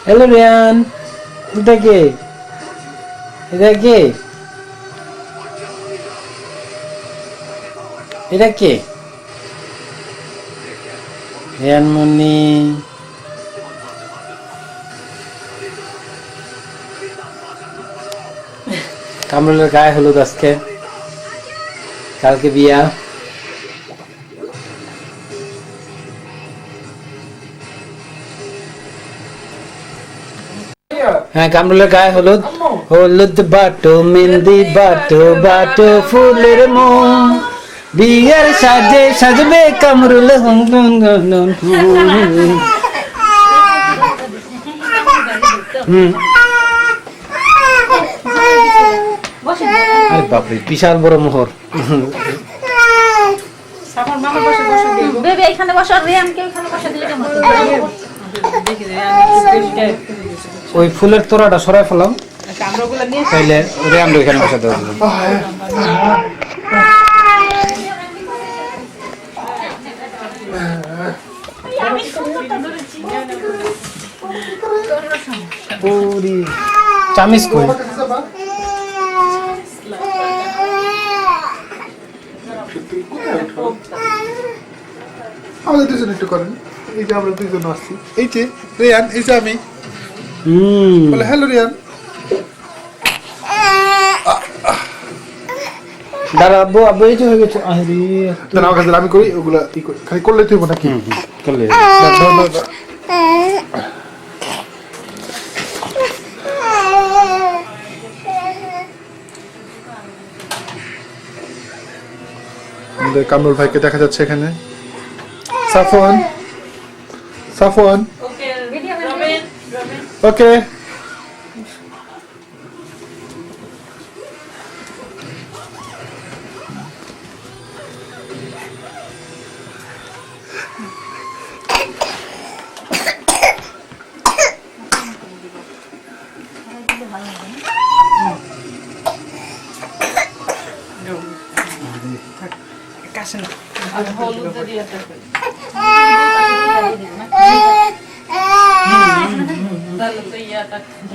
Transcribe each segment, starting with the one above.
Hello Riyan, এটা কে? এটা কে? এটা কে? রিয়ান মুন্নি। কামরুলের গায়ে হলুদ আজকে, কালকে বিয়া। হ্যাঁ, কামরুলের গায়ে হলুদ। হলুদ বাটো মেহেন্দি বাটো বাটো ফুলের মন, বিয়ের সাজে সাজবে কামরুল। আরে বাপরে, বিশাল বড় মোহর। বেবি এখানে বসো, রিয়ানকে এখানে বসা দিলে কেমন? ওই ফুলের তোড়াটা সরাই ফেলাম, তাইলে রিয়ান এখানে বসা দেওয়া যাবে। চামিস কই? আমাদের দুজন একটু করেন। এই যে আমরা দুজন আসছি, এই যে রিয়ান, এই যে আমি। বলে হ্যালো রিয়ান। দাঁড়া আব্বু, আব্বু এই যে হয়ে গেছে। আরে তাহলে আমার কাছে আমি করি ওগুলা, খালি করলে তুই নাকি করলে আমাদের কামরুল ভাইকে দেখা যাচ্ছে এখানে। সাফওয়ান, সাফওয়ান, ওকে।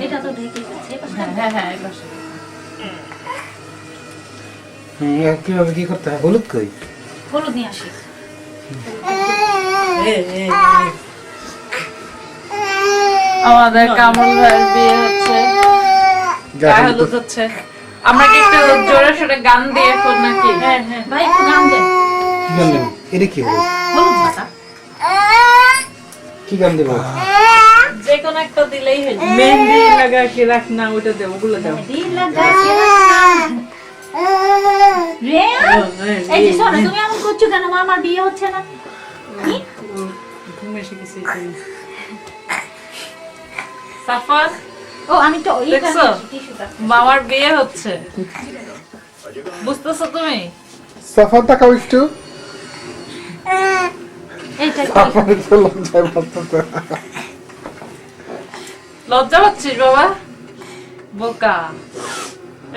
এটা তো ঢেকে গেছে। কিভাবে কি করতে হয়? হলুদ কই? হলুদ নিয়ে আসি। আমাদের কামরুল ভাইয়ের বিয়ে হচ্ছে, গায়ে হলুদ হচ্ছে। আমরা কি একটু জোরে সোরে গান দিয়ে এখন নাকি? ভাই একটু গান দেন। কি গান দেবো? এটা কি হলো? হলুদ পাতা। কি গান দেবো? যে কোনো একটা দিলেই হলো। মেহেন্দি লাগা কি রাখ না, ওটা দেবো, ওগুলো দাও। দিল লাগা কে রাখনা। রিয়ান, এই যে শোনো, তুমি এমন করছো কেন? মা, আমার বিয়ে হচ্ছে না। কি? ঘুমে এসে গেছে। সাফার, ও আমি তো ওই দেখছো? টিস্যুটা। মামার বিয়ে হচ্ছে, বুঝতেছো তুমি? সাফওয়ান তাকাও একটু। এইটা সাফওয়ানের তো লজ্জায় পাচ্ছে। লজ্জা পাচ্ছিস বাবা? বোকা,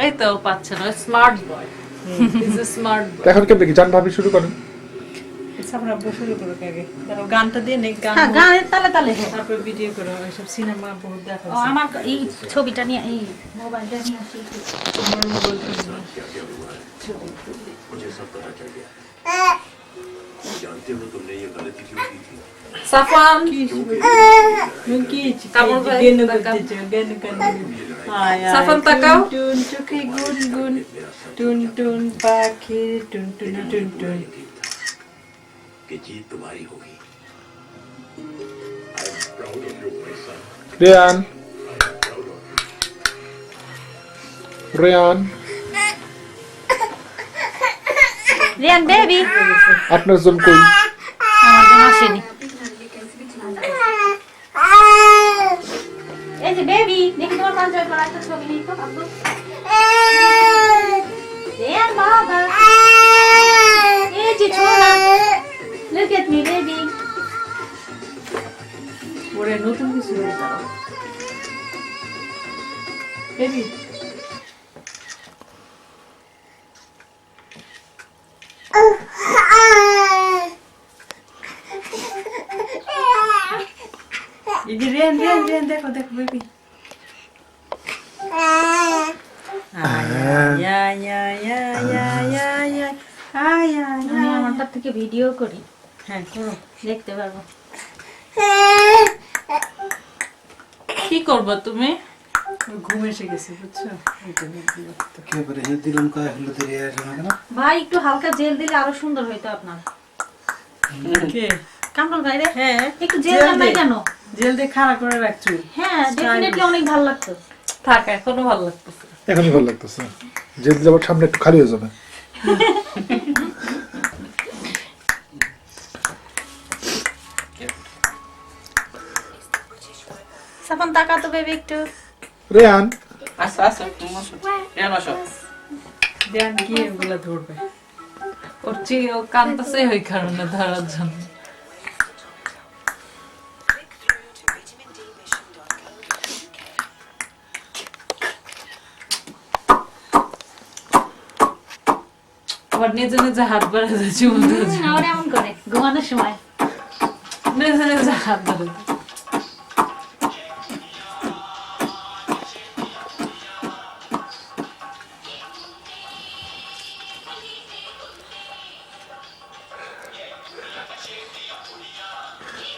এই তো পাচ্ছে না। Smart boy, smart boy. এখন কেমন কি জান ভাবি শুরু করেন। আমরা শুরু করো আগে, তারপর গানটা দিয়ে নেই, গান হ্যাঁ, গানের তালে তালে হোক। তারপর ভিডিও করো। এসব সিনেমা বহুত দেখা ও আমার এই ছবিটা নিয়ে, এই মোবাইলটা নিয়ে আসি। সাফান, কামরুল ভাই, সাফান তাকাও। টুন চোখে গুন গুন, টুন টুন পাখি, টুন টুন টুন টুন। कि जीत तुम्हारी होगी। I am proud of you, my son. Rayan, Rayan, Rayan baby, আপনার জন কই? আমার জন্য আসেনি। এই যে বেবি, দেখি তোমার পঞ্চায়েত করা একটা ছবি নেই তো আব্বু। রিয়ান বাবা, এই যে ছোনা, look at me baby. ওরে নতুন কিছু হয়ে যাও বেবি। এই যে রেন দেখো বেবি আমি আমারটা থেকে ভিডিও করি, হ্যাঁ করো। দেখতে পারবো। কি করবা তুমি? ঘুম এসে গেছে বুঝছো, এই জন্য বিরক্ত। কি করে হে দিলাম কয় হলুদের ইয়ে আসে না কেন? ভাই একটু হালকা জেল দিলে আরো সুন্দর হইতো আপনার। কে? কামরুল ভাই রে, হ্যাঁ একটু জেল দেন নাই কেন? জেল দিয়ে খাড়া করে রাখছো। হ্যাঁ ডেফিনেটলি অনেক ভালো লাগতো। থাক, এখনো ভালো লাগতেছে। এখনই ভালো লাগতেছে, জেল যাবার সামনে একটু খালি হয়ে যাবে। সাফন তাকা তো বেবি একটু। রেহান দেন কি এগুলা ধরবে। ওর ও কান্দতেছে ওই কারণে ধরার জন্য। আবার নিজে নিজে হাত বাড়া যাচ্ছে, আমার এমন করে ঘুমানোর সময়। নিজে নিজে হাত বাড়া।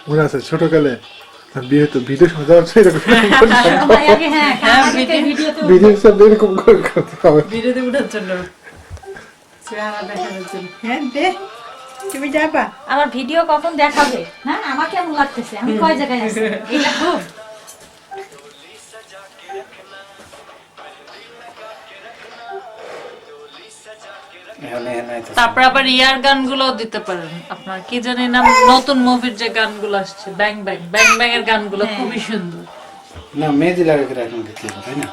মনে আছে ছোটকালে বিয়ে তো ভিডিও শোনা যাচ্ছে এরকম ভাই আগে হ্যাঁ ভিডিওতে ভিডিও সামনে এরকম করে করতে হবে। বিরোধী উঠার জন্য, চেহারা দেখানোর জন্য। হ্যাঁ দে, তুমি যাবা? আমার ভিডিও কখন দেখাবে? না আমার কেমন লাগতেছে, আমি কয় জায়গায় আছি এটা খুব। তারপর আবার ইয়ার গানগুলো দিতে পারেন। আপনার কি জানি নাম, নতুন মুভির যে গানগুলো আসছে, ব্যাং ব্যাং ব্যাং ব্যাং এর গানগুলো খুবই সুন্দর। না মেহেদি লাগাকে রাখুন দেখতে তাই না?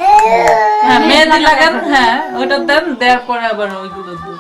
হ্যাঁ মেহেদি লাগান, হ্যাঁ ওটা দেন, দেওয়ার পরে আবার ওইগুলো দিন।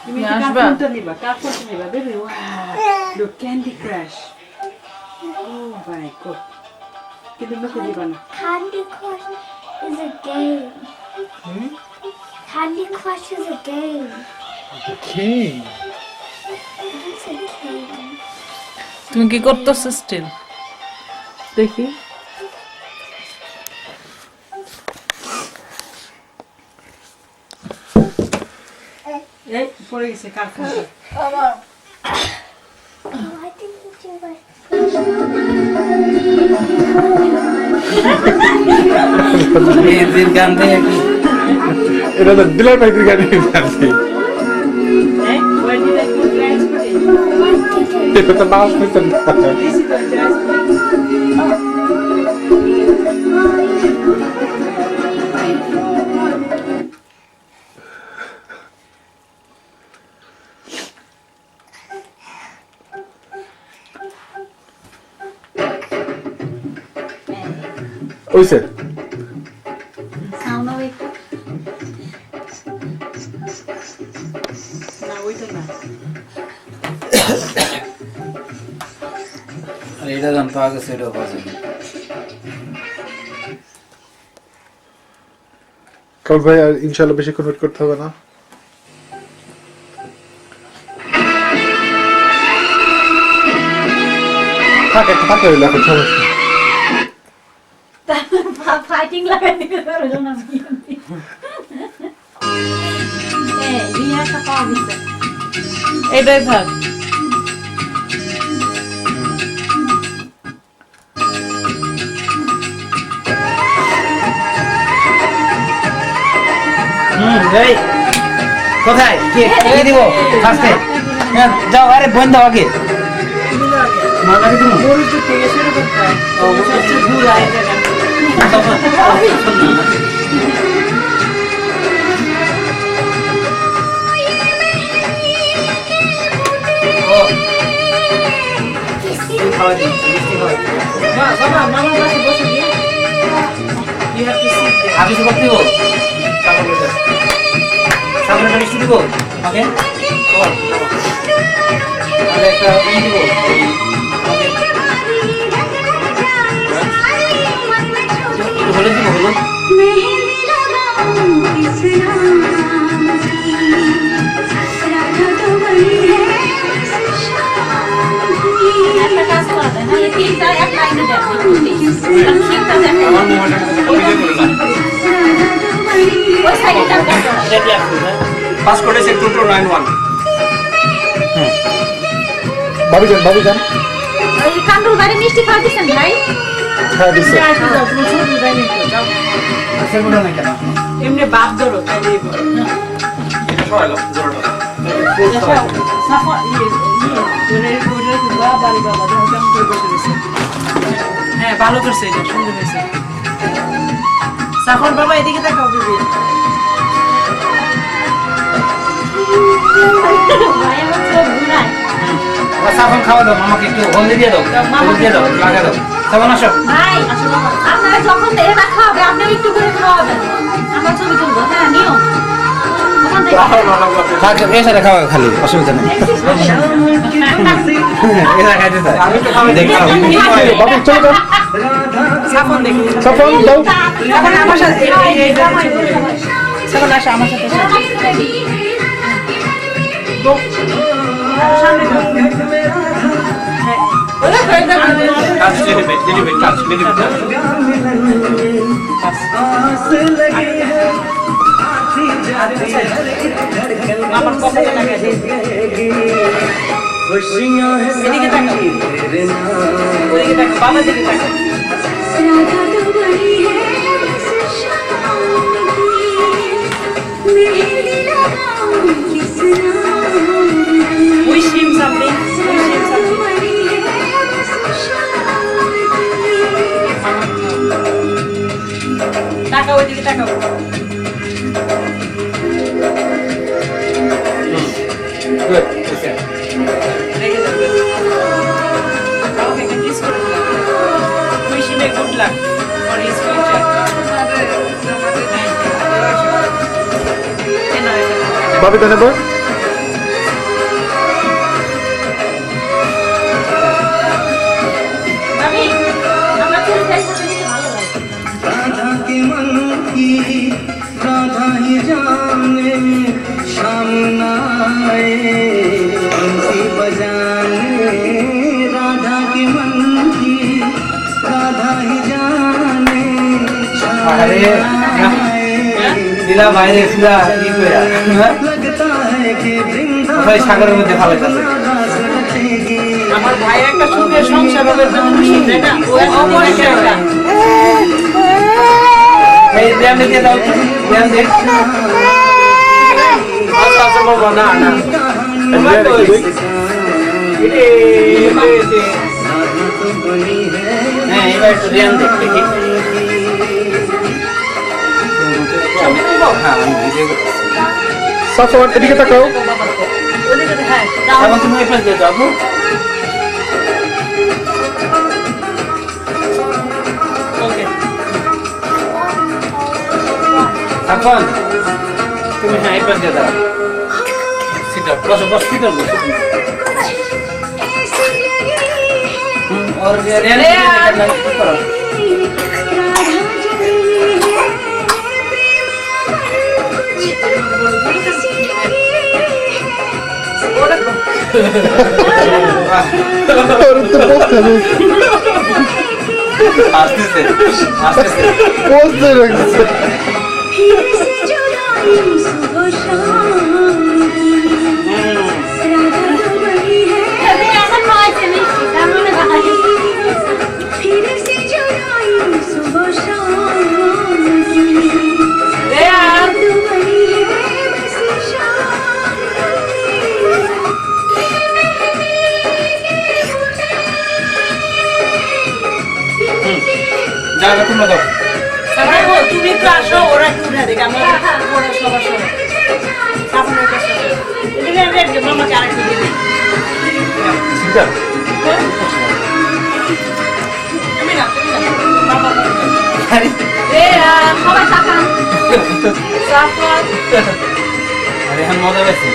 তুমি নিয়ে আসবা? কার্টুনটা নিবা, কার্টুনটা নিবা বেবি। লোক ক্যান্ডি ক্রাশ। ও মাই গড, কিন্তু মুখে দিবা না। Candy Crush is a game. Candy Crush is a game. Okay. It's a game. তুমি কি করতেছো স্টিল? দেখি। এই পড়ে গেছে কার্টুনটা। Why did you do that? মেহেদির গান দেয় কি? এটা তো দিলার বাইকের গাড়ি আছে, এই where did I put your ice cream? এটা তো নাচ হইতে না। This is the ice cream. ওইসে সাউন্ড হবে একটু। না ওইটা না, আর এটা গান পাওয়া গেছে এটাও পাওয়া যাবে। কারণ ভাই আর ইনশাআল্লাহ বেশি কনভার্ট করতে হবে না। থাকে এখন সমস্যা। ফাইটিং লাগাই দিতে পারো না। রিহাটা পাওয়া গেছে। এটাই থাক। এই কোথায় কে কে দিব ফার্স্টে? যাও আরে বন্ধ আগে না লাগে তুমি গরু তো থেকে শুরু করতে হয়। ও সবচেয়ে দূর আয় জায়গা। খাওয়া দিন মিষ্টি খাওয়া বাবা মামার পাশে বসে দিয়ে। we have to sit there. আমি কিছু করতে দিব সামনে মিষ্টি দিব ওকে তাহলে একটা ই দিব ওকে হলুদ দিব হলুদ একটা কাজ করা যায় না এই তিনটা এক লাইনে দেখো ঠিকটা দেখো আমার মোবাইলটা কপি করে না ওই সাইডে টাকা সেটি আসছে না Passcode is 2291. ভাবি যান ওই কান্দুর বাড়ি মিষ্টি খাওয়া দিছেন ভাই হ্যাঁ দিছে যাই তো যাও, তুমি ছোট যাই নিতে যাও। আচ্ছা বলো না কেন এমনি বাপ ধরো, তাইলেই বলো। এটা সবাই লোক জোরটা দেখাও, সাফা, জনের বইটা খুলবা, বাড়ি বাবা, দেখো কেমন করে বসে রয়েছে। হ্যাঁ, ভালো করছে এটা, সুন্দর হয়েছে। সাফর বাবা, এদিকে দেখাও, বিবি। ভাই আমার চোখ ঘুরায় সাফন খাওয়া দাও মামাকে একটু হলদি দিয়ে দাও হলদি দিয়ে দাও লাগা দাও সাফন আসো ভাই আপনারা যখন এটা খাওয়াবে আপনি একটু করে খাওয়াবেন আমার ছবি তুলবো হ্যাঁ নিয়ম ওখান থেকে থাক এর সাথে খাওয়া খালি অসুবিধা নেই এরা খাইতে চায় আমি তো খাওয়া দেখি ভাবি চলো যান সাফন দেখি। সাফন দাও সাফন আমার সাথে, সাফন আসো আমার সাথে। সামনে যাও। হ্যাঁ, ওরা হয়ে যাবে। Touch little bit, touch little bit. আমার কপালে লাগাই দিই। এদিকে তাকাও। ওদিকে তাকাও, বাবার দিকে তাকাও। Wish him something. Wish him something. তাকাও, ওইদিকে তাকাও। গুড ওকে রেগে যাবে। বাবাকে একটা kiss করে দাও। Wish him a good luck for his future. ভাবি দেন এবার আমি আমার ছবি দেখতে বেশি ভালো লাগে राधा के मन की राधा ही जाने शाम न आए बंसी बजाने राधा के मन की राधा ही जाने शाम अरे, न आए দিলা বাইরে সুরা কি কইরা लगता है कि ভাই সাগরের মধ্যে ভালো আছে আমার ভাইয়ের একটা সুখের সংসার হবে তো খুশি তাই না? ও অবশ্যই একটা। এই ব্যায়াম দিয়ে দাও ব্যায়াম দে আচ্ছা বাবা না না হ্যাঁ এবার একটু ব্যায়াম দেখতে কি আমি তো বাবা হ্যাঁ আমি ভিডিও করছি সাফন এদিকে তাকাও ওদিকে তো হ্যাঁ, এখন তুমি এই পাশ দিয়ে যাও আপু। ওকে। এখন তুমি হ্যাঁ এই পাশ দিয়ে দাও সিট আপ বসো বস সিট আপ বসো और রিয়ান করো আস্তে আস্তে পোস্ট রাখছে আমি এখন নয়ছে মিষ্টি তার মানে ভালো রেয়ান, জায়গা তোমরা দাও সাফা, ও, তুমি একটু আসো, ওরা একটু উঠে দেখে আমরা ওরা সবার সবার সাফনের কাছে আসো। এদিকে আমি একটু মামাকে আরেকটু দিয়ে দিই। সিট আপ তুমি না, তুমি না। বাবা, রেয়ান। সাফওয়ান আরে এখন মজা পেয়েছি।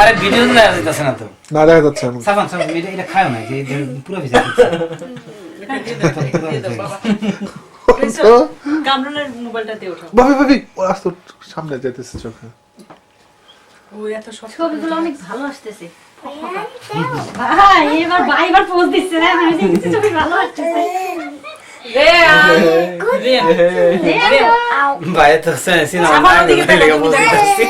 আরে ভিডিও দেখা যাইতেছে না তো। না দেখা যাচ্ছে না। সাবান সাবান এটা খায় না যে পুরো ভিজে কামরুলের মোবাইলটা দিয়ে ওঠাও। ভাবি ভাবি ও আসতো সামনে যেতেছে চোখে। ও এত সব ছবিগুলো অনেক ভালো আসতেছে ভাই এবার পোজ দিচ্ছে না আমি দেখছি ছবি ভালো আসতেছে ভাই তো সিনেমা লেগে বলতেছি।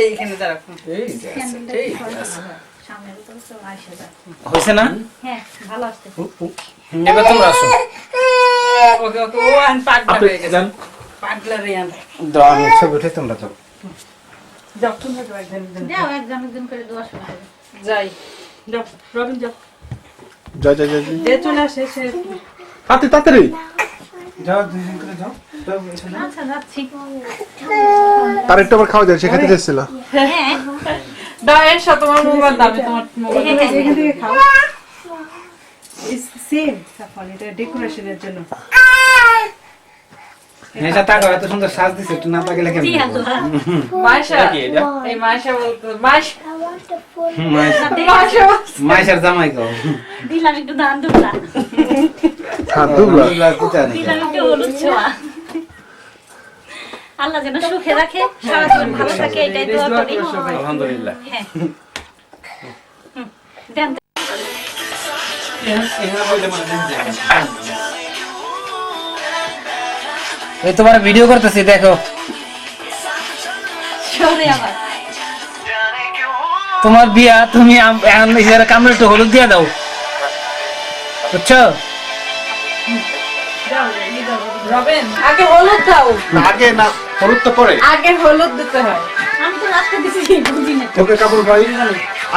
এইখানে দাঁড়া। হয়েছে না? হ্যাঁ ভালো আসতেছে এবার তোমরা আসো। ওকে ওকে ও আন পাগলা হয়ে গেছে। পাগলা রে আন। দাও আমি ছবি উঠে তোমরা যাও। যাও তোমরা যাও একদম। যাও একদম করে দোয়া শুরু করো যাই। যাও রবিন যাও। যা যা যা যা। যে চলে আসে সে তাড়াতাড়ি যাও দুইজন করে যাও। আচ্ছা যাচ্ছি তার একটু আবার খাওয়া যায় সেখানে যাচ্ছিল। হ্যাঁ দাও এর সাথে তোমার মোবাইল দাও আমি তোমার মোবাইল এখান থেকে খাও। ইস সেম সাফান এটা ডেকোরেশনের জন্য। নেশা টাকা এত সুন্দর সাজ দিছে একটু না পাগলে কেমন? জি আদু মাইশা কি এটা? এই মাইশা বলতো Maisha I want the food. Maisha মাইশার জামাই গো। দিলাম একটু দান দুবলা হ্যাঁ দুবলা। দিলাম একটু হলুদ ছোঁয়া আল্লাহ যেন সুখে রাখে সারা জীবন ভালো থাকে এটাই দোয়া করি আলহামদুলিল্লাহ। হ্যাঁ দেন এই তোমার ভিডিও করতেছি দেখো। সরে আবার তোমার বিয়া তুমি এখন নিজের কামড়ে একটু হলুদ দিয়ে দাও বুঝছো? রবিন আগে হলুদ দাও আগে না হলুদ তো পরে। আগে হলুদ দিতে হয় আমি তো লাস্টে দিছি বুঝি না ওকে কাপড় ভাই।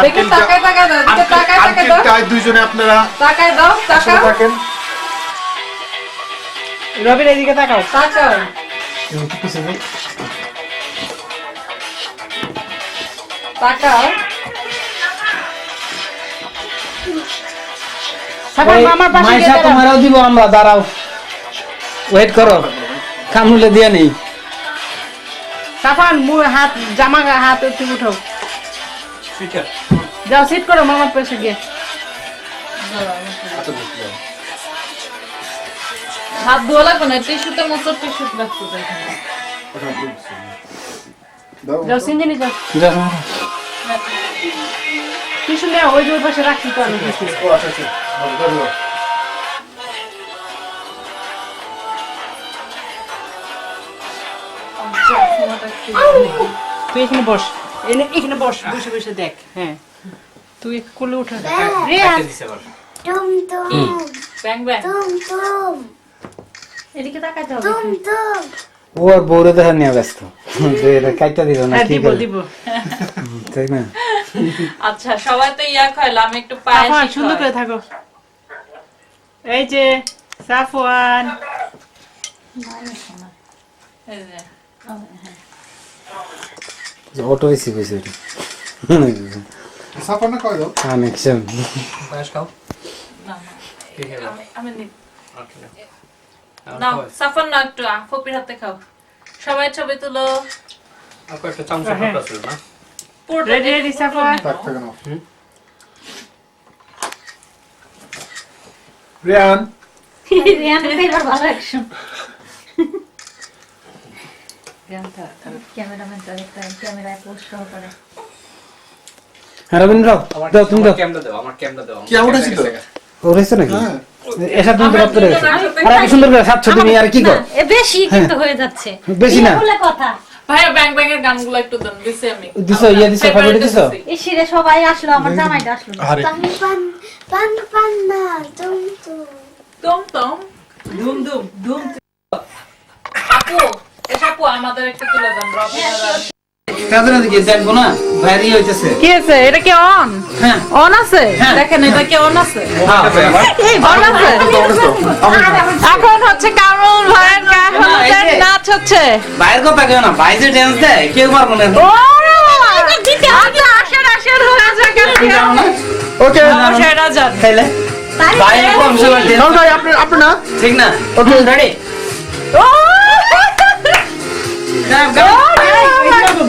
দেখে তাকায় তাকায় দাও দেখে তাকায় তাকায় দাও তাই দুইজনে আপনারা তাকায় দাও একসাথে তাকাও থাকেন। রবিন এদিকে তাকাও। তাকাও তাকাও সাফান মামার পাশে গিয়ে মাইশা দাঁড়াও। তোমারও দিব আমরা, দাঁড়াও ওয়েট করো কামড়ুলে দিয়ে নেই। সাফান হাত জামা হাত একটু উঠাও। যাও সিট করো মামার পাশে গিয়ে। হাত ধোয়া লাগবে না টিস্যুতে মতো টিস্যু রাখতে চাই এখানে যাও সিঞ্জিনি যাও। যাও। টিস্যু নেও ওই যে ওই পাশে রাখছি তো আমি টিস্যু। তুই এখানে বস। এখানে বস বসে বসে দেখ। হ্যাঁ তুই কোলে উঠে রিয়ান Dum dum. ব্যাং ব্যাং Dum dum. এদিকে তাকাইতে হবে Dum dum. ওর বউরে দেখা নিয়ে ব্যস্ত যে এটা কাইটা দিল না হ্যাঁ কি দিব করে দিব। তাই না? আচ্ছা সবাই তো ইয়া খাইলাম আমি একটু পায়েস সাফওয়ান সুন্দর করে থাকো। এই যে সাফওয়ান অটো এসি কইছে এটা সাফানা কয় দাও। কানেকশন পায়েস খাও। আমি নি নাও সাফন না একটু ফপির হাতে খাও সবাই ছবি তুলো আর কয়েকটা চামচ ভাত আছে না? পুরোটা রেডি রেডি সাফওয়ান। থাক থাকে না। রিয়ান রিয়ানের এবার ভালো অ্যাকশন ক্যামেরাম্যানটা একটা ক্যামেরায় পোস্ট সহকারে রবীন্দ্র দাও তুমি দাও। ক্যামেরা দাও, আমার ক্যামেরা দাও। কি উঠেছি তো? ওরেছে নাকি হ্যাঁ। এসব তুমি রাত করে গেছে আর এত সুন্দর করে সাচ্ছ তুমি আর কি কর এ বেশি কিন্তু হয়ে যাচ্ছে বেশি না। এই বলে কথা ভাইয়া ব্যাং ব্যাং এর গানগুলো একটু দেন দিছি আমি দিছো ইয়া দিছো ফাইভ দিছো এই শিরে সবাই আসলো আমার জামাইটা আসলো না। আরে Pan pan pan panda. Dum dum. তুম তুম ধুম ধুম ধুম। আপু এসব আপু আমাদের একটু তুলে দেন রবিন কাজের দিকে দেখবো না বাইরে হইতেছে কি আছে এটা কি অন হ্যাঁ অন আছে হ্যাঁ। দেখেন এটা কি অন আছে এই অন আছে এখন হচ্ছে কামরুল ভাইয়ের কাহলুদের নাচ হচ্ছে বাইরের কথা কেউ না বাইরে ড্যান্স দেয় কেউ পারবো না এটা দিতে আচ্ছা আসেন আসেন ওকে সেটা জান তাইলে ভাই কম সময় দেন ভাই আপনি না ঠিক না ওকে রেডি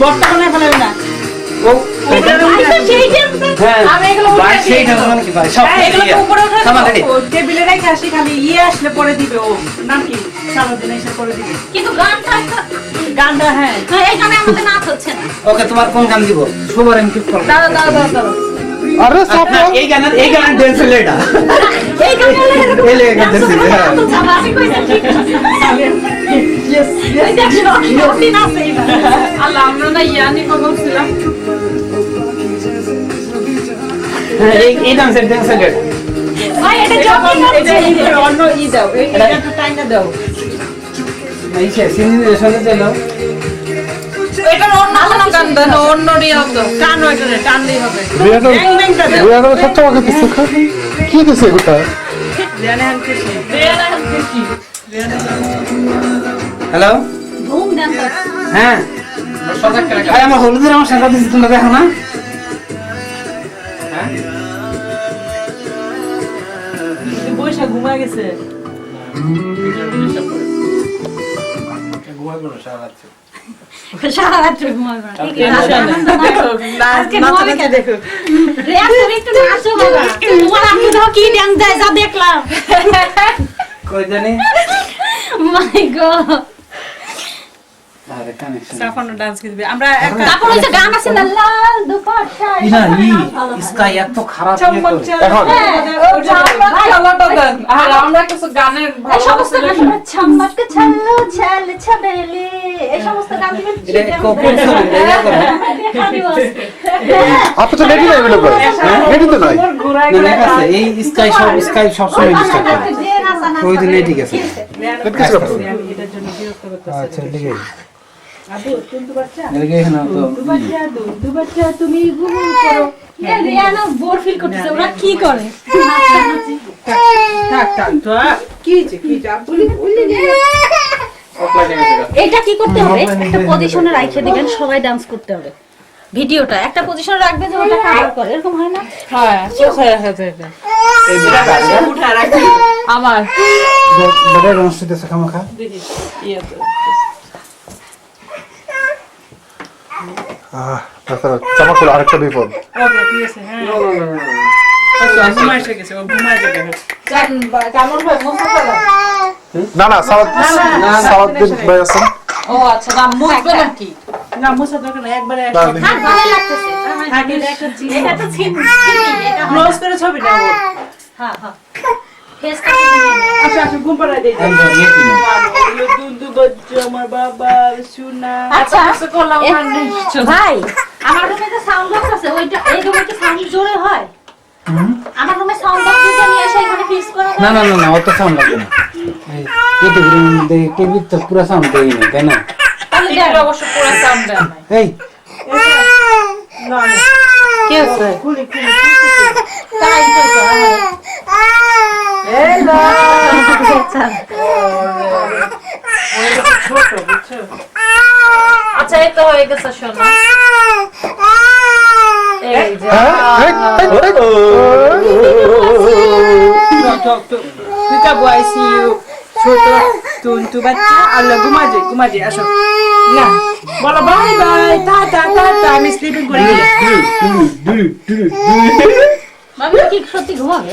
বটটা বানায় ফেলাবে না ও সেই হ্যাঁ আমি এগুলো উঠে ভাই দিই। সেই ঢাকা কি ভাই সব এগুলো তো উপরে উঠে থামা রেডি টেবিলে রেখে আসি খালি আসলে পরে দিবে ও নাম কি সারাদিন এসে করে দিবে কিন্তু গানটা গানটা হ্যাঁ এই গানে আমাদের নাচ হচ্ছে না ওকে তোমার কোন গান দিব সবার আমি ঠিক করব দাঁড়াও আরে সাপ এই গান ড্যান্স লেটা এই গানে এই লে গান ড্যান্স হ্যাঁ আমি কইছি এই দেখো সত্যি নাচ এইবার আল্লাহ আমরা না ইয়ানি বলছিলাম এই ডান্স লেটা ভাই এটা জবই এটা হচ্ছে অন্য দাও এটা একটু টাইনা দাও এই সে সিনিয়র সাথে চলো এটা অন্য কোনো গান দেন অন্য রিয়া তো টান ওইখানে টানলেই হবে রিয়ানো ব্যাংটা দাও রিয়ানো সব আমাকে দিচ্ছে কি দিচ্ছে এটা জানে আমি খুশি হ্যালো ঘুম দেন তো হ্যাঁ ভাই আমার হলুদের আমার সাথে দিচ্ছি তোমরা দেখো না বৈশা ঘুমায় গেছে সারা রাত ঘুমাবে না ঠিক আছে আজকে নাচা ঘুমাবে নাচা দেখো রিয়া তুমি একটু নাচো বাবা তোমার আমি তো কি ডান্স দেয় যা দেখলাম কই জানি মাই গড আরে কানেকশন সাফানো ডান্স কি দিবে আমরা একটা তারপর ওই যে গান আছে না লাল দুপাট্টা ইনা স্কাই এত খারাপ চমক এখন খেলাটা দেন আর আমরা কিছু গানের এই ভালো সমস্ত গান ছমক ছল্লো ছল ছবেলে এই সমস্ত গান দিবেন এটা কোপন ছবি আপনি তো রেডি নাই এগুলো করে রেডি তো নাই ঘুরায় না না আছে এই স্কাই সব সময় ডিস্টার্ব করে ওই দিন ঠিক আছে রেডি কিছু করতে আমি এটার জন্য বিরক্ত করতেছি আচ্ছা ঠিক আছে আদু তুমি বাচ্চা এদিকে এখানে তো বাচ্চা দু বাচ্চা তুমি ঘুম করো রিয়ানা বোর ফিল করতেছে ওরা কি করে থাক তো কি যে বলি এটা কি করতে হবে একটা পজিশনে রাখে দিবেন সবাই ডান্স করতে হবে ভিডিওটা একটা পজিশনে রাখবে যে ওটা কভার করে এরকম হয় না হ্যাঁ সোসাই আছে এটা এই বিটা উঠা রাখি আমার বড় রংসিতে খামাখা দেখি ইয়ে তো তাছাড়া চামা করে আরেকটা বিপদ ওকে ঠিক আছে হ্যাঁ আচ্ছা ঘুমায় এসে গেছে ও ঘুমায় যাবে কামর ভাই মুস্তাফা না সালাদ দিন ভাই আছে ও আচ্ছা না মুখবে নাকি না মুসা দরকার না একবারে না, হ্যাঁ ভালো লাগতেছে হ্যাঁ এটা একটা জিনিস এটা তো ছিন এটা হয়। ক্লোজ করে ছবি নাও হ্যাঁ হ্যাঁ ফেস কাটতে আচ্ছা ঘুম পাড়ায় দেই একদম ইয়ে কি না দুধু বাচ্চা আমার বাবা সোনা আচ্ছা কিছু করলাম এ- না ভাই আমার রুমে যে সাউন্ড বক্স আছে ওইটা এই রুমে কি সাউন্ড জোরে হয় আমার রুমে সাউন্ড বক্স দিয়ে নিয়ে এসে এখানে ফিক্স করা না না না না অত সাউন্ড লাগবে না এই তো টিভি তো পুরো সাউন্ড দেই না তাই না তাহলে এটা অবশ্য পুরো সাউন্ড দেয় এই না না কি আছে খুলি তাই তো হ্যালো আচ্ছা ছোট বুঝছো আচ্ছা এই তো হয়ে গেছে শোনো এই যে Kita buat ICU ছোট তুন্তু বাচ্চা আল্লাহ ঘুমাজে আসো না বলো বাই বাই টাটা আমি স্লিপিং করে গেলাম বাবু কি সত্যি ঘুমাবে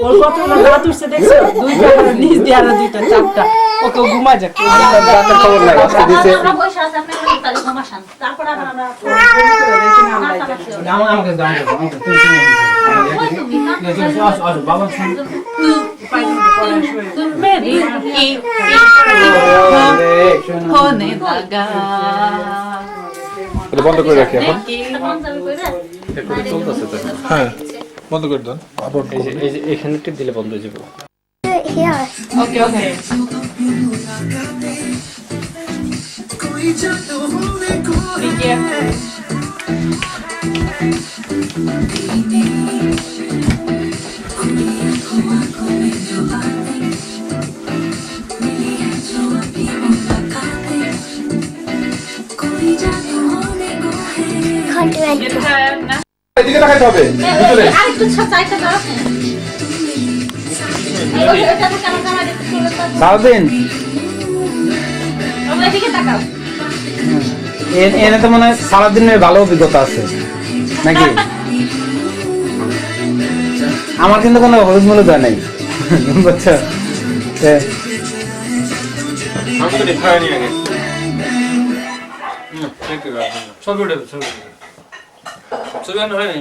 ওর কতগুলো রাত উঠছে দেখছো দুইটা নিচ দিয়ে আরো দুইটা চারটা ও তো ঘুমা যাক রাতের খবর নাই আজকে দিছে আমরা বসে আছি আপনি তাহলে ঘুমাসান তারপর আবার আমরা আমাকে দাও আমাকে তুই ওই তুমি না বাবা শুন মেরি হনে লাগা এটা বন্ধ করে রাখি এখন পাঞ্জাবি কইরা হ্যাঁ বন্ধ করে দেন আবার এখানে টিপ দিলে বন্ধ হয়ে যাবে Here. ওকে ওকে खो এদিকে তাকাইতে হবে ভিতরে। আরেকটু চাইতে দাও এটা থেকে আমার জামা দেখতে চলে যাবে সারাদিন আমরা এদিকে তাকাও এনে তো মনে হয় সারাদিনের ভালো অভিজ্ঞতা আছে নাকি? আমার কিন্তু কোনো হলুদ মূল্য দেয় নাই বুঝছো? আমাকে তো দেখা হয়নি আগে। Thank you. ছবি উঠে ছবি আনো হয়নি।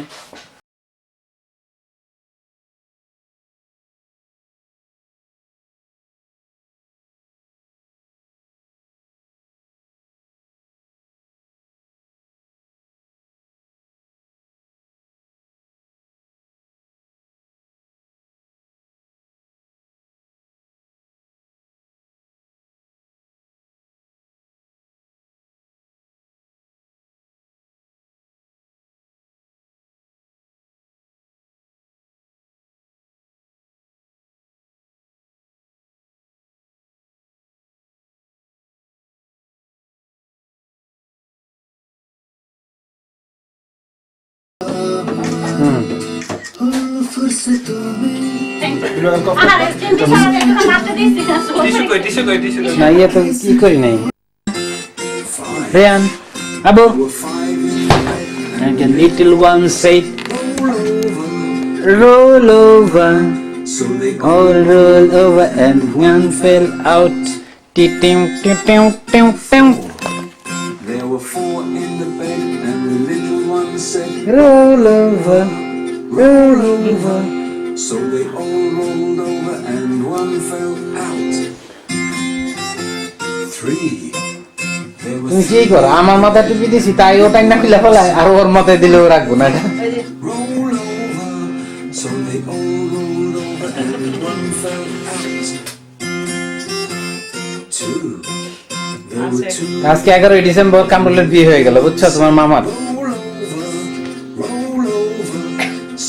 আরে চেঞ্জ সারা দেখো মারতে দিছি টিস্যু কই টিস্যু কই টিস্যু কই। না ইয়ে তো কি করি নাই। Rayan Abu and the little one said roll over all roll over and one fell out titim titim tim tim There were 4 in the bed and the little one said, roll over roll over so they all rolled over and one fell out. 3. There were তুমি কি করো? আমার মাথায় টুপি দিছি তাই ওটাই না খুলে ফেলায় আর ওর মাথায় দিলেও রাখবো না এটা। roll over, so they all rolled over and one fell out. 2. There were 2. আজকে 11 ডিসেম্বর কামরুলের বিয়ে হয়ে গেল বুঝছো তোমার মামার। Roll over,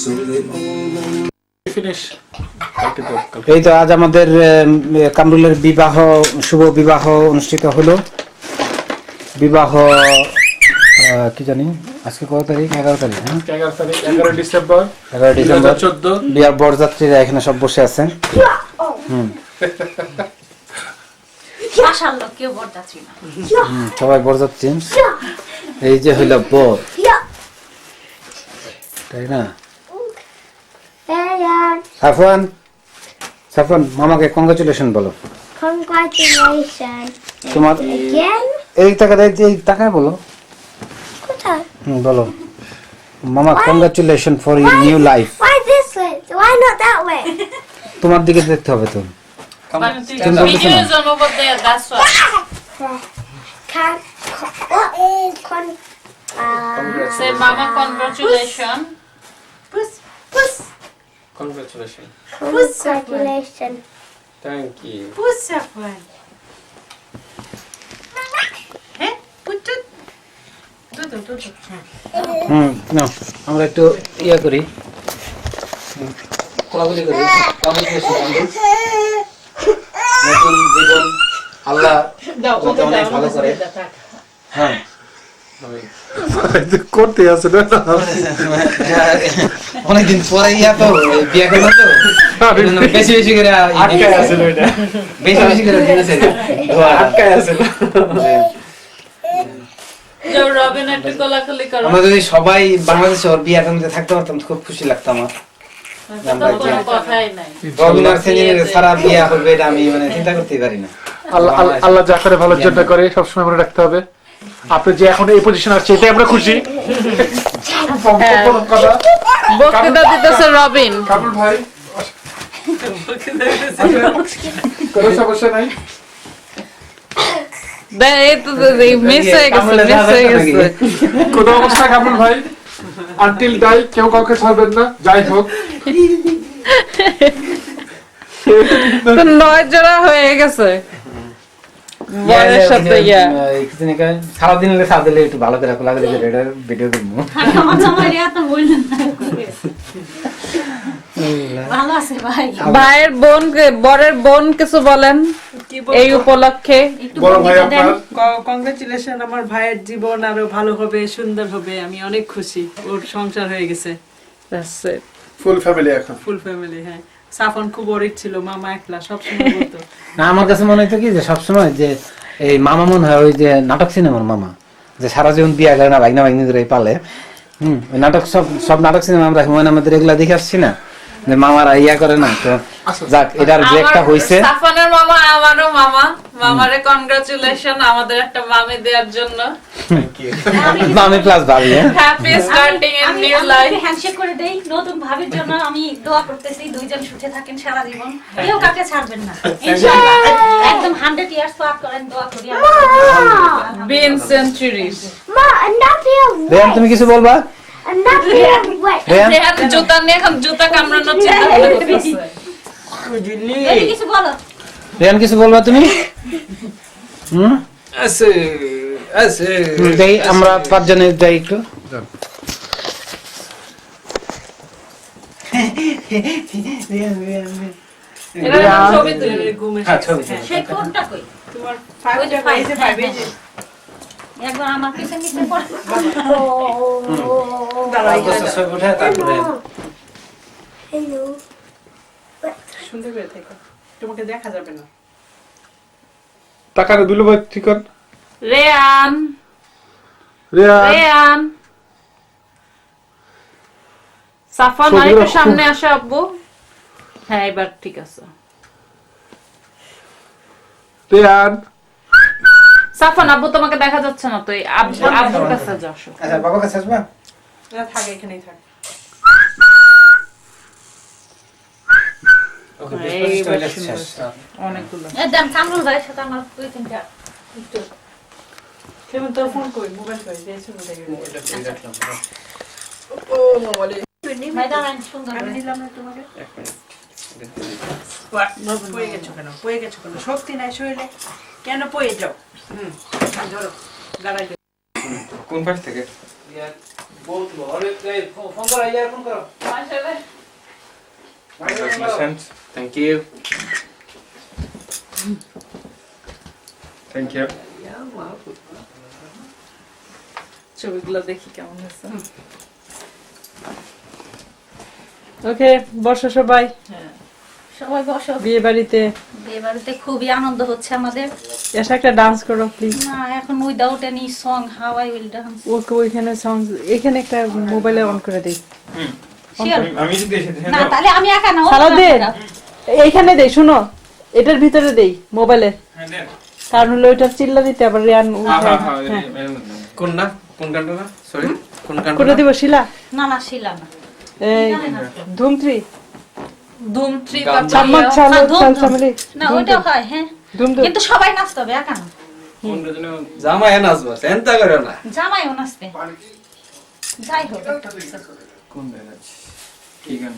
so they all rolled. Finish. এই তো আজ আমাদের কামরুলের বিবাহ শুভ বিবাহ অনুষ্ঠিত হলো। বিবাহ কি জানি আজকে কত তারিখ? 11 তারিখ। হ্যাঁ 11 তারিখ 11 ডিসেম্বর 11 ডিসেম্বর 2014। বিয়ার বরযাত্রীরা এখানে সব বসে আছেন। মাশাআল্লাহ কেউ বরযাত্রী না সবাই বরযাত্রী। এই যে হইল বর, তাই না? সাফওয়ান সাফওয়ান মামাকে কংগ্রাচুলেশন বলো। Congratulations. তোমার Again? এই টাকাটা এই টাকায় বলো। কোথায়? বলো মামা congratulation for your new life. Why this way? Why not that way? তোমার দিকে দেখতে হবে তো। তুমি বলতেছো না? Video is on over there, that's why. What is Say mama congratulations. puss puss Congratulations. congratulations. Thank you. Puss Saffron. Eh? Put it. Do. না আমরা একটু ইয়া করি, কোলাকুলি করি। নতুন জীবন আল্লাহ যাতে অনেক ভালো করে। হ্যাঁ করতে আছে না অনেকদিন পরে ইয়া তো বিয়ে করলো তো এজন্য বেশি বেশি করে আটকায় আছে ওইটা। বেশি বেশি করে দিয়েছে আটকায় আছে যাও রবিন একটু কোলাকুলি করো। আমরা যদি সবাই বাংলাদেশে ওর বিয়ের মধ্যে থাকতে পারতাম খুব খুশি লাগতাম আমার। কোনো কথাই নাই। রবিনার সেলিমের সারা বিয়ে করবে এটা আমি মানে চিন্তা করতেই পারি না। আল্লাহ আল্লাহ যা করে ভালোর জন্য করে সবসময় মনে রাখতে হবে। আপনি যে এখন এই পজিশন আসছে এটাই আমরা খুশি। বক্তৃতা দিতেছে রবিন। কামরুল ভাই কোনো সমস্যা নাই। এই তো মিস হয়ে গেছে। কোনো অবস্থা কামরুল ভাই আনটিল ডাই কেউ কাউকে ছাড়বেন না যাই হোক। তো 9 জোড়া হয়ে গেছে বরের সাথে ইয়া। সারাদিন সারাদিন একটু ভালো করে কোলাকুলি করে এটা ভিডিও করবো। আমার জামাই এত বললেন না ভালো আছে ভাই। ভাইয়ের বোন বরের বোন কিছু বলেন। এই উপলক্ষে একটু বড় ভাই বক্তৃতা দেন। আপনার কংগ্রেচুলেশন, আমার ভাইয়ের জীবন আরো ভালো হবে, সুন্দর হবে। আমি অনেক খুশি, ওর সংসার হয়ে গেছে। ফুল ফ্যামিলি এখন। Full family. হ্যাঁ, সাফন খুব অরিক ছিল, মামা একলা সবসময় বলতো। না আমার কাছে মনে হতো কি যে সবসময় যে এই মামা মনে হয় ওই যে নাটক সিনেমার মামা, যে সারা জীবন বিয়া করে না ভাগনা ভাগনি ধরে পালে। ওই নাটক সব নাটক সিনেমা আমরা হুমায়ুন আমাদের এগুলা দেখে আসছি না, যে মামারা ইয়া করে না। তো যাক, এটার ব্রেকটা হইছে। সাফানের মামা আমারও মামা, মামারে কংগ্রাচুলেশন আমাদের একটা মামি দেওয়ার জন্য। মামি প্লাস ভাবি। হ্যাপি স্টার্টিং এ আমি নিউ লাইফ। হ্যান্ডশেক করে দেই নতুন ভাবির জন্য। আমি দোয়া করতেছি দুইজন সুখে থাকেন সারা জীবন, কেউ কাকে ছাড়বেন না ইনশাআল্লাহ। একদম 100 ইয়ার্স পার করেন, দোয়া করি। বিন সেঞ্চুরিজ। Ma, another রেহান তুমি কিছু বলবা? another way. রেহান রেহান জুতা নিয়ে এখন জুতা কামড়ানোর চিন্তা করতেছে। এই কিছু বলো। রেহান কিছু বলবা তুমি? আছে আছে যাই আমরা 5 জনে যাই একটু। এরা ছবি তুলে ঘুমে সেই কোনটা কই? তোমার ওই যে 5 যে 5 এই যে একবার আমার পিছনে নিচে পড়ে। Hello. সুন্দর করে থেকো, তোমাকে দেখা যাবে না। টাকাটা দুলো ভাই ঠিক কর। রেয়ান রেয়ান রেয়ান সাফান ছবিটা আরেকটু খুব- সামনে আসো আব্বু। হ্যাঁ এবার ঠিক আছে। রেয়ান সাফান আব্বু তোমাকে দেখা যাচ্ছে না তো, এই আব্বুর কাছে যাও। আচ্ছা বাবা কাছে আসবা। না, থাক এখানেই থাক। অনেকগুলো একদম কামরুল ভাইয়ের সাথে আমার দুই তিনটা একটু কেমন তোর ফোন কই, মোবাইল কই, যে শুনে দেখি। ম্যাডাম সুন্দর আমি করে। নিলাম না তোমাকে। পয়ে গেছো কেন? পয়ে গেছো কেন? শক্তি নাই শরীরে, কেন পয়ে যাও? ধরো, দাঁড়াই যাও। কোন পাশ থেকে ফোন করো, ইয়া ফোন করো। থ্যাংক ইউ থ্যাংক ইউ ছবিগুলো দেখি কেমন হয়েছে। ওকে, বসো সবাই। সবাই বসো। বিয়ে বাড়িতে বিয়ে বাড়িতে খুবই আনন্দ হচ্ছে আমাদের। এসে একটা ডান্স করো প্লিজ। না এখন without any song how I will dance. Okay, ওইখানে সাউন্ড, এখানে একটা মোবাইলে অন করে দেই। আমি যদি এসে না তাহলে আমি একা না। সারাদিন এইখানে দেই, শুনো, এটার ভিতরে দেই মোবাইলে, কারণ হলো ওইটা চিল্লা দিতে আবার রিয়ান উঠায়। হ্যাঁ, কোন না কোন গানটা না সরি কোন গানটা করে দিব শিলা। না না শিলা না। এই ধুমত্রি ধুম 3 চাম্মাক না, চালো ধুম, চাল ধুম। চামলি না ওইটাও হয় হ্যাঁ, ধুম কিন্তু সবাই নাচতে হবে একা না। কোনটা যেন জামাই নাচবা চিন্তা করো না জামাইও নাচবে। যাই হোক কোন গান আছে কি গান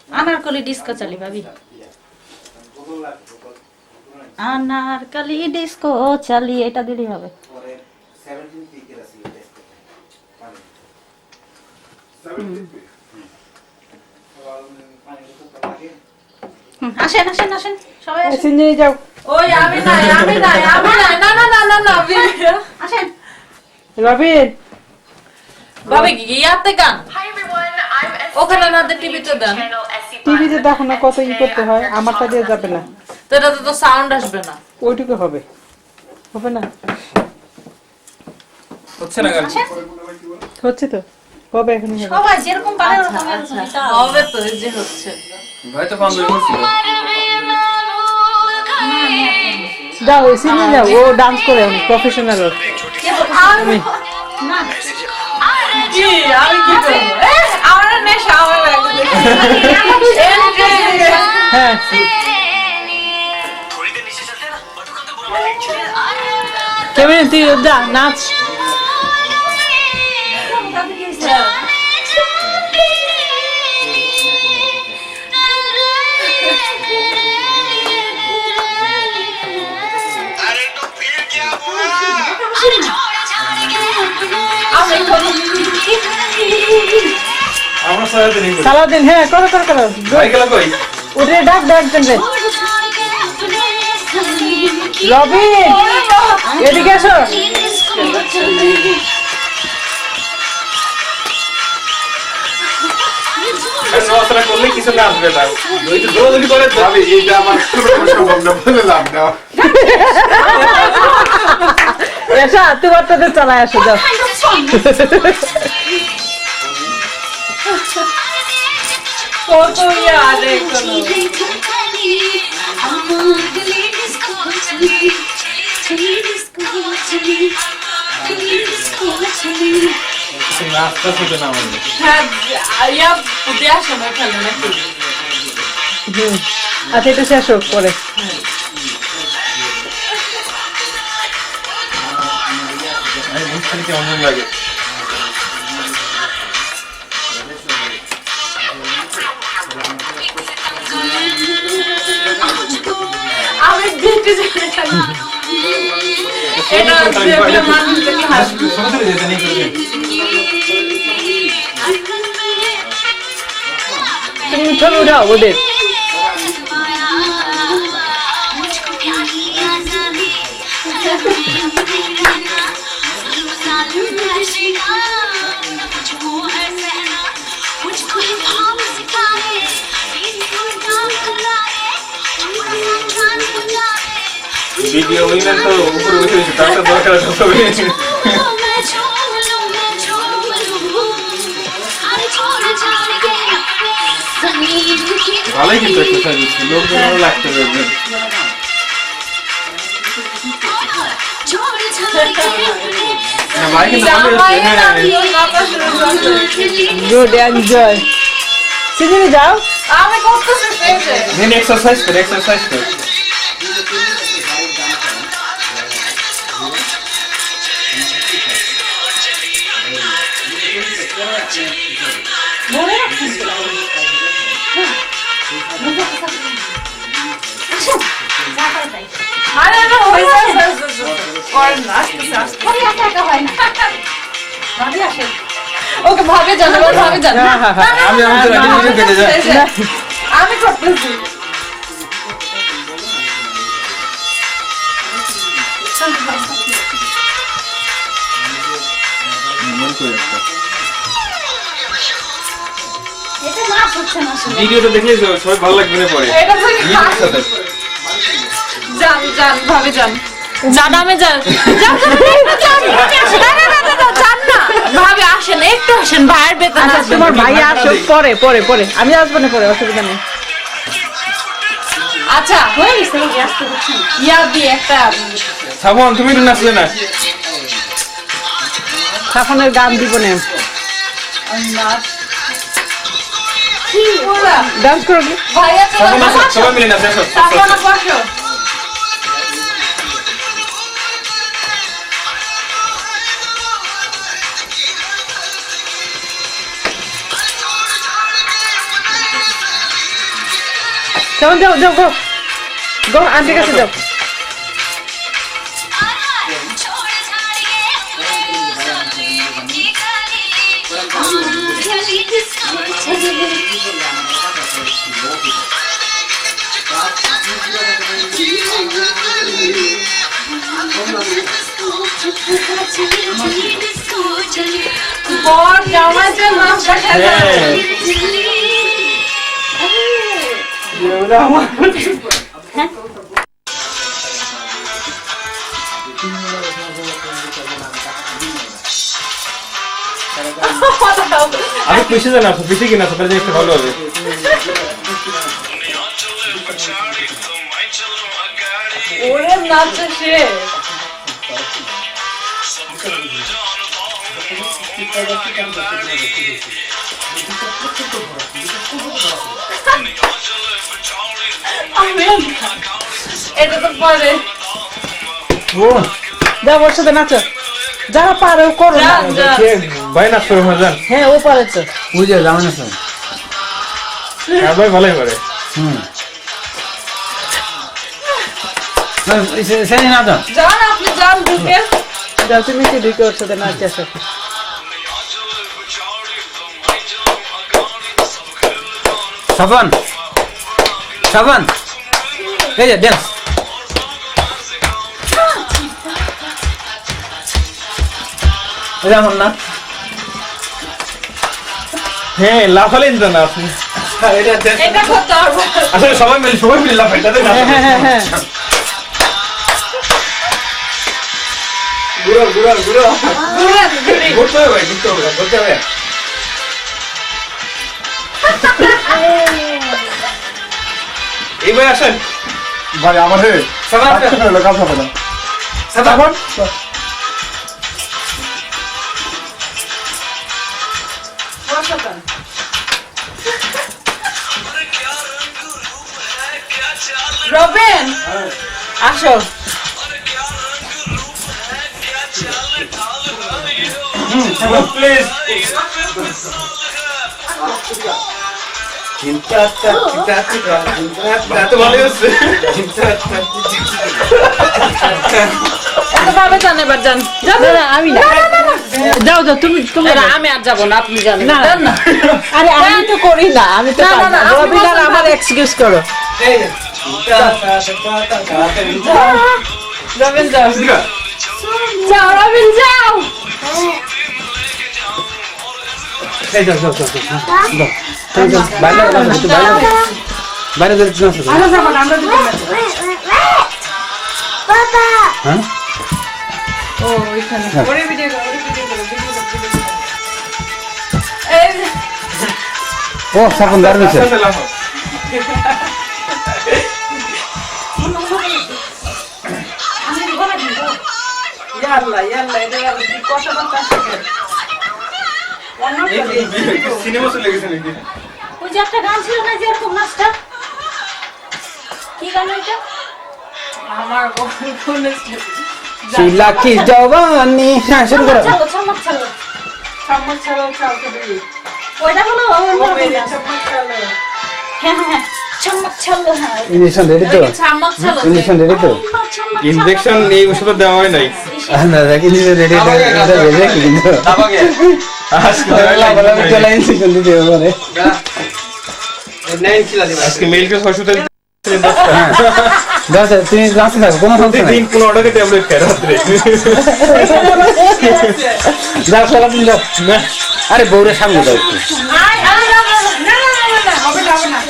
আনারকলি ডিস্কো চালি ভাবি। আনারকলি ডিস্কো চালি, এটা দিলেই হবে। আসেন আসেন আসেন সবাই আসেন। সিনজে যাও। ওই আমি নাই না না না না না ভিডিও আসেন রবিন, ভাবে কি ইয়াতে গান ওখানে না টিভিতে দেন, টিভিতে দেখো না কত ই করতে হয়, আমারটা দিয়ে যাবে না, তো এটাতে তো সাউন্ড আসবে না। ওইটুকু হবে, হবে না? হচ্ছে না গান হচ্ছে তো, কবে এখন হবে? সবাই যেরকম পারে ওরকম এরকম এটা হবে তো, এই যে হচ্ছে। ভাই তো পাঞ্জাবি করছিল যাও ওই সিনে যাও, ও ডান্স করে অনেক প্রফেশনাল। না কি আমি কি করব? আমার নেশা আমার লাগছে। হ্যাঁ, কেমন তুই যা নাচ। আমরা সারাদিন এই করি সারাদিন হ্যাঁ, করো করো করো। ভাই গেল কই ওরে ডাক ডাক দেন রে। রবিন এদিকে আসো নড়াচড়া করলে কিছু না আসবে তার ওই তো দৌড়াদৌড়ি করে তো ভাবি এইটা আমার সম্ভব না বলে লাভ নেওয়া এসা তোমার তো চালায় আসো যাও কত ইয়ারে কোনো রাস্তা ছোট না আমাদের হ্যাঁ ইয়া দিয়ে আসো না খেলে নাকি আচ্ছা এটা শেষ হোক পরে আমি বুঝতে কেমন লাগে আমি দেখতে যাই এটা যে মানুষ থেকে হাসবে সমুদ্রে যেতে নেই তুমি চলো উঠাও ওদের ভিডিও উইনার তো উপরে উঠে গেছে তার তো দরকার হবে ভালোই কিন্তু এক্সারসাইজ হচ্ছে লোকজন লাগতে পারবে না ভাই কিন্তু ভালোই হচ্ছে হ্যাঁ গুড এনজয় সিজনে যাও আমি করতেছি পেজে মেন এক্সারসাইজ কর মনে রাখছিস আসুন যা করে তাই আরে না হইছে করেন না আস্তে ওই একা একা হয় না ভাবি আসেন ওকে ভাবে জানো ভাবে জানো হ্যাঁ হ্যাঁ হ্যাঁ আমি তো রাইডিং ভিডিও কেটে যায় আমি করতেছি মন করে একটা এটা নাচ হচ্ছে না আসলে ভিডিওটা দেখলে সবাই ভালো লাগবে না পরে এটা থেকে জান জান ভাবে জান জান আমি জান জান জান না ভাবে আসেন একটু আসেন ভাইয়ের বেতন আচ্ছা আসবে তোমার ভাই আসো পরে পরে পরে আমি আসবো না পরে অসুবিধা নেই আচ্ছা হয়ে গেছে ব্যস্ত হচ্ছে না ইয়া দিয়ে একটা সাবন তুমি তো নাচলে না সাফনের গান দিব না নাচ কি বলা ডান্স করো কি ভাইয়া চলো সাবন আসো সবাই মিলে নাচো আসো সাফনা বসো যাও যাও যাও গো গো আন্টির কাছে যাও বর জামাইতে নাচ দেখা যায় আমি পিছিয়ে যান আসো পিছিয়ে কিনা সকালে জিনিসটা ভালো হবে ওরে নাচে সে এটা তো পরে যাও ওর সাথে নাচো যারা পারো করো না যান যান ভাই নাচ করে যান হ্যাঁ ও পারে তো ওই যে জানেন আছে হ্যাঁ ভাই ভালোই পারে সেদিন না যান যান আপনি যান ঢুকে যাও তুমি কি ঢুকে ওর সাথে নাচে আসো সাবান সাবান এই যে ড্যান্স এটা আমার না। হ্যাঁ লাফালেন তো না আপনি এটা এটা করতে পারবো আসলে সবাই মিলে লাফাই তাতে না হ্যাঁ ঘুরো ঘুরে ঘুরতে হবে ভাই ঘুরতে হবে এই ভাই আসেন ভাই আমার হে সাবান কাজ হবে না সাবান রবিন আসো প্লিজ তো ভালোই হচ্ছে এত ভাবে জান এবার যান আমি না যাও যাও তুমি তুমি না, আমি আর যাবো না আপনি জানেন না, যান না আরে আমি তো করি না আমি তো না, না, না, আপনি রবিন আর বসেন আমার না। এক্সকিউজ করো রবিন যাও যাও রবিন যাও বাইরে ধরে চলে আসো। আমরা যাবো না, আমরা দুটো না। Papa. হ্যাঁ ও ওইখানে ওরে ভিডিও করো এই ও সাফন দাঁড় নিচ্ছে আমি ঘরে দিব ইয়াল্লা ইয়াল্লা এটা কি কথা বলতে শিখেন সিনেমা চলে গেছে নাকি ওই যে একটা গান ছিল না যে এরকম নাচটা কি গান ওইটা আমার ফোনে শিলা কি জওয়ানি হ্যাঁ শুরু করো চমক চলো চামচ ছাড়াও চালতে দিই ওইটা হলো ও মেরে চামচ চালো হ্যাঁ হ্যাঁ চমক চলো হ্যাঁ ইঞ্জেকশন রেডি তো ছামক চলো ইঞ্জেকশন রেডি তো ইনজেকশন এই ওষুধ দেওয়া হয় নাই না দেখি নিজে রেডি তো রেডি কিন্তু আজকে চলে ইঞ্জেকশন দিতে হবে আজকে মেলকে ওষুধ হ্যাঁ দাদা তুমি রাস্তা থাকো কোনো সমস্যা নাই দিন 15টাকে ট্যাবলেট খাই রাত্রে যাও সালা দিন যাও আরে বউরে সামনে দাও একটু আয় আয় না হবে না হবে না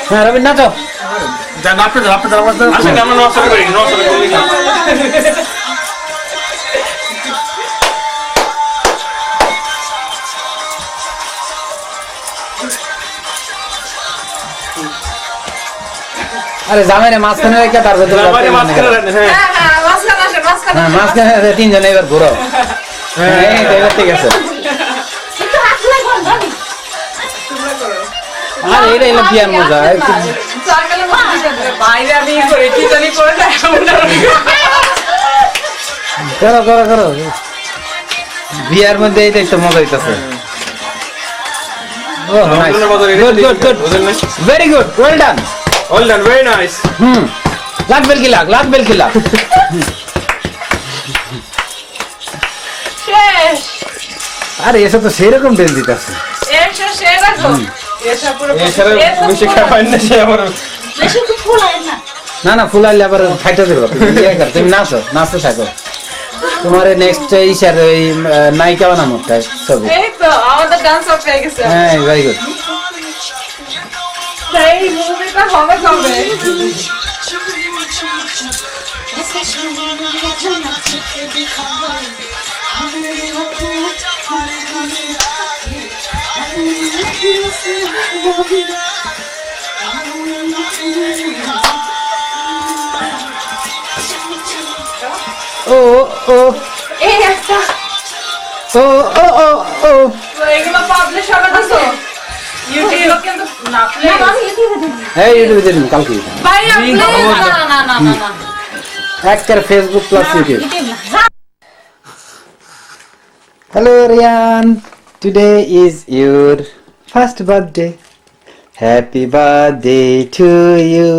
হ্যাঁ রবিন নাচো যান আপনি আমার আসেন আমরা নষ্ট করি না আরে জামাইরে মাঝখানে রেখে তারপর তো আমারে মাঝখানে রাখেন হ্যাঁ হ্যাঁ হ্যাঁ মাঝখানে আসেন মাঝখানে হ্যাঁ মাঝখানে তিনজনে এবার ঘুরো হ্যাঁ এই তো এবার ঠিক আছে একটু হাত ধরে ঘর ভাবি আর এটা এলো বিয়ার মজা সকালে বাইরে আমি করে কি জানি করে না করো করো করো বিয়ার মধ্যে এইটাই তো মজা হইতাছে oh nice good good good very good well done all done very nice লাখ বেল কি লাখ শেষ আরে এসব তো সেরকম ডেল দিতেছে এসে শেষ রাখো এসব পুরো এছাড়া বেশি খাবার না সে আমার বেশি একটু ফুল হয় না না ফুলাইলে আবার ফাইটা দেবো তুমি নাচতে থাকো তোমার নেক্সট ইসার ওই নায়িকা বানানো ছবি এই তো আমাদের ডান্স অফ হয়ে গেছে হ্যাঁ ভেরি গুড সেই মুভিটা হবে কবে ও ও এই একটা ও ও ও ও তো এগুলো পাবলিশ হবে না তো ইউটিউবে কিন্তু না প্লে আমি ইউটিউবে দেখি এই ইউটিউবে দিন কালকে ভাইয়া প্লিজ না না না না না একটা ফেসবুক প্লাস ইউটিউব ইউটিউব না Hello Ryan, today is your first birthday. Happy birthday to you.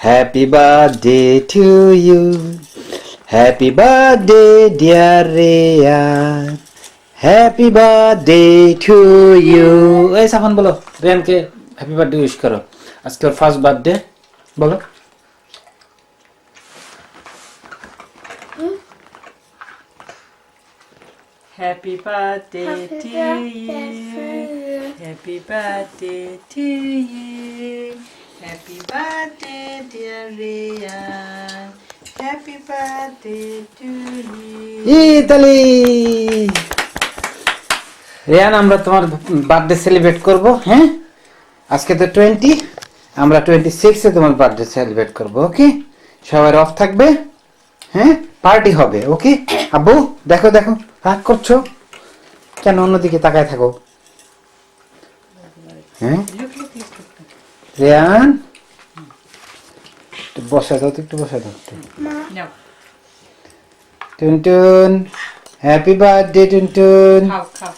Happy birthday to you. Happy birthday dear Ryan. Happy birthday to you. এই সাফন বলো রিয়ানকে হ্যাপি বার্থডে উইশ করো আজকে ওর ফার্স্ট বার্থডে বলো Happy birthday to you. Happy birthday to you. Happy birthday, dear Rian. Happy birthday to you. ইতালি রিয়ান, আমরা তোমার birthday celebrate করব। হ্যাঁ, আজকে তো 20, আমরা 26-এ তোমার বার্থডে সেলিব্রেট করব। ওকে, সবার অফ থাকবে। হ্যাঁ, পার্টি হবে। ওকে আব্বু, দেখো দেখো রাগ করছো কেন? অন্যদিকে তাকায় থাকো। হ্যাঁ রিয়ান, একটু বসে দাও তো, একটু বসে দাও একটু। নাও, টুনটুন, হ্যাপি বার্থডে টুনটুন। খাও খাও।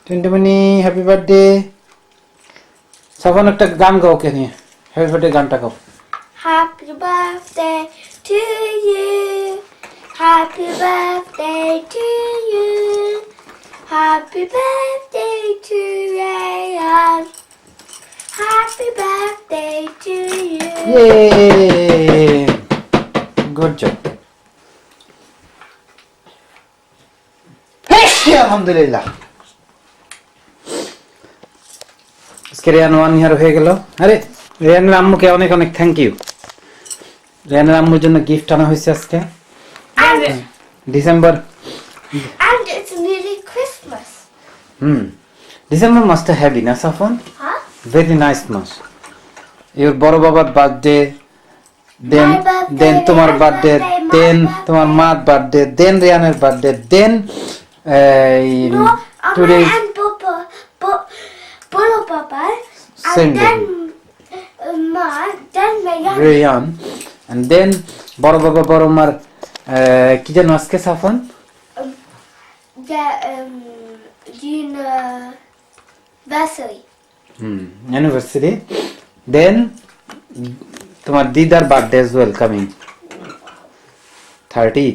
টুনটুমনি, হ্যাপি বার্থডে। সবান একটা গান গাও, কে নিয়ে হ্যাপি বার্থডে গানটা গাও। Happy birthday to you. Happy birthday to you. Happy birthday to Rayan. Happy birthday to you. Yay! Good job. Hey, alhamdulillah. আজকে রিয়ান 1 ইয়ার হয়ে গেল। আরে রিয়ানের আম্মুকে অনেক অনেক থ্যাংক ইউ। রিয়ানের আম্মুর জন্য গিফট আনা হয়েছে আজকে December. And it's nearly Christmas. December মাসটা হ্যাভি না সাফন? Huh? ভেরি নাইস মাস। ইওর বড় বাবার birthday, then My birthday, then তোমার my birthday, birthday, my then birthday. তোমার মার বার্থডে, দেন রিয়ানের birthday, then No, today Amma and Bolo Papa. Same And then Ma, then Rayan. Rayan, and then বড় বাবা বড় মার কি যেন আজকে সাফন? The Vasily. অ্যানিভার্সারি। দেন তোমার দিদার birthday as well coming 30.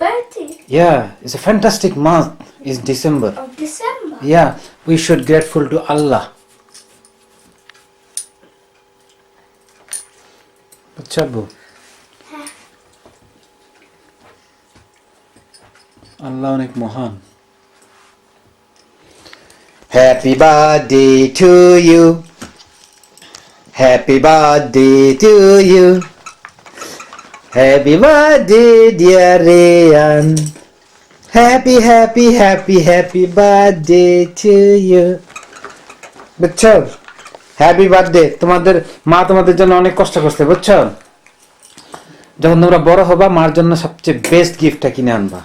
30 Yeah, it's a fantastic month. It's December. of December. Yeah, we should grateful to Allah. আচ্ছা আব্বু, আল্লাহ অনেক মহান। Happy birthday to you. Happy birthday to you. Happy birthday dear Rian. Happy happy happy happy birthday to you. বুঝছো? Happy birthday. তোমাদের মা তোমাদের জন্য অনেক কষ্ট করছে, বুঝছো? যখন তোমরা বড় হবা মার জন্য সবচেয়ে বেস্ট গিফটটা কিনে আনবা।